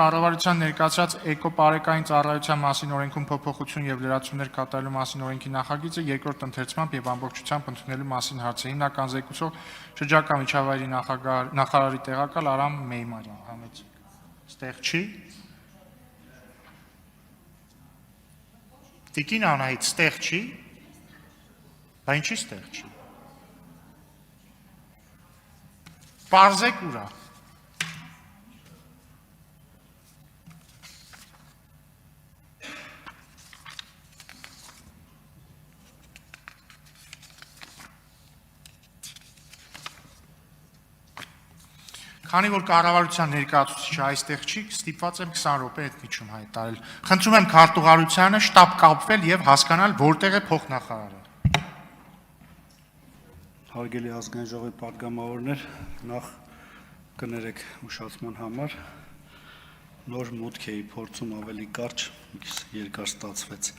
Կառավարության ներկայացրած էկոպարեկային ծառայության մասին օրենքում փոփոխություն եւ լրացումներ կատարելու մասին օրենքի նախագիծը երկրորդ ընթերցմամբ եւ ամբողջությամբ ընդունելու մասին հարց է։ Հիմնական զեկուցող շրջակա միջավայրի նախարարի տեղակալ Արամ Մեյմարյան, համեցեք։ Ստեղ չի։ Տիկին Անահիտ, ստեղ չի։ Բա ինչի ստեղ չի։ Պարզեք ուրա։ Քանի որ կառավարության ներկայացուցիչը այստեղ չի, ստիպված եմ 20 րոպե այդ միջում հայտարարել։ Խնդրում եմ քարտուղարությանը շտաբ կապվել եւ հասկանալ որտեղ է փոխնախարարը։ Հարգելի ազգային ժողովի պատգամավորներ, նախ կներեք ուշացման համար նոր մուտք էի փորձում ավելի կարճ, երկար ստացվեց։